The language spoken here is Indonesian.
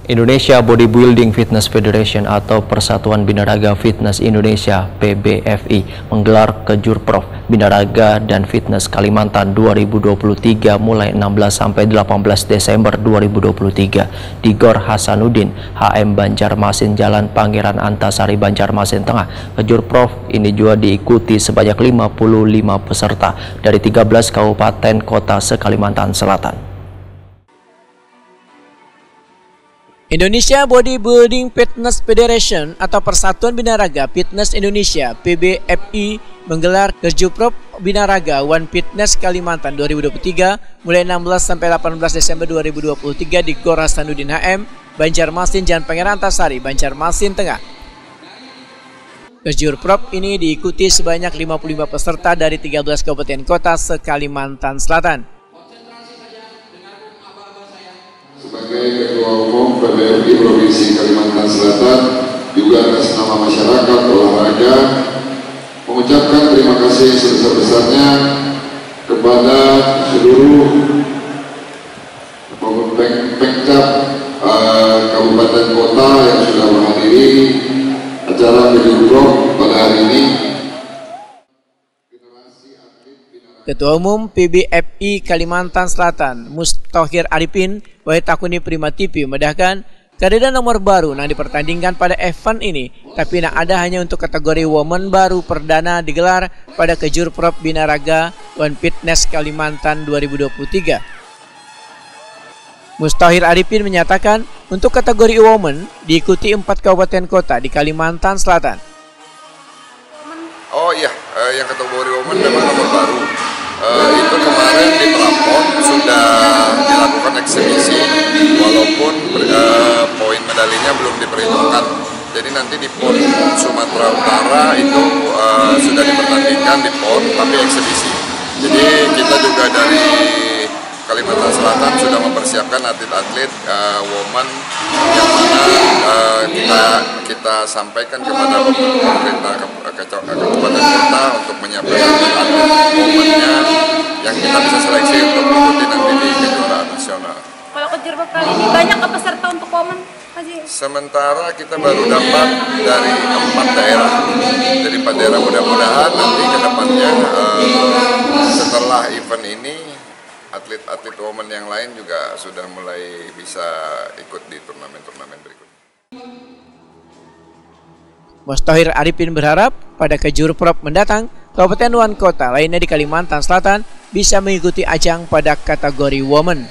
Indonesia Bodybuilding Fitness Federation atau Persatuan Binaraga Fitness Indonesia (PBFI) menggelar Kejurprov Binaraga dan Fitness Kalimantan 2023 mulai 16 sampai 18 Desember 2023 di Gor Hasanuddin HM Banjarmasin, Jalan Pangeran Antasari, Banjarmasin Tengah. Kejurprov ini juga diikuti sebanyak 55 peserta dari 13 kabupaten kota se-Kalimantan Selatan. Indonesia Bodybuilding Fitness Federation atau Persatuan Binaraga Fitness Indonesia (PBFI) menggelar Kejurprov Binaraga One Fitness Kalimantan 2023 mulai 16 sampai 18 Desember 2023 di Gor Hasanuddin HM Banjarmasin, Jalan Pangeran Antasari, Banjarmasin Tengah. Kejurprov ini diikuti sebanyak 55 peserta dari 13 kabupaten kota se-Kalimantan Selatan. Sebagai Ketua Umum PBFI Provinsi Kalimantan Selatan, juga atas nama masyarakat olahraga, mengucapkan terima kasih sebesar-besarnya kepada seluruh Pemkab kabupaten kota yang sudah menghadiri acara Kejurprov pada hari ini. Ketua Umum PBFI Kalimantan Selatan, Mustahir Arifin, Waitakuni Prima TV memedahkan kehadiran nomor baru yang dipertandingkan pada event ini, tapi yang ada hanya untuk kategori woman baru perdana digelar pada Kejurprov Binaraga One Fitness Kalimantan 2023. Mustahir Arifin menyatakan untuk kategori woman diikuti 4 kabupaten kota di Kalimantan Selatan. Oh iya, yang kategori woman memang nomor baru. Itu kemarin di Prapon sudah dilakukan eksibisi, walaupun poin medalinya belum diperhitungkan. Jadi nanti di PON Sumatera Utara itu sudah dipertandingkan di PON tapi eksibisi. Jadi kita juga dari Kalimantan Selatan sudah mempersiapkan atlet-atlet woman yang mana kita sampaikan kepada pemerintah kabupaten kota untuk menyiapkan atlet womannya yang kita bisa seleksi untuk mengikuti nanti di kejuaraan nasional. Kalau Kejurprov kali ini banyak peserta untuk woman? Sementara kita baru dapat dari 4 daerah. Dari 4 daerah, mudah-mudahan nanti ke depannya setelah event ini atlet-atlet woman yang lain juga sudah mulai bisa ikut di turnamen-turnamen berikutnya. Mustahir Arifin berharap pada Kejurprov mendatang, kabupaten dan kota lainnya di Kalimantan Selatan bisa mengikuti ajang pada kategori woman.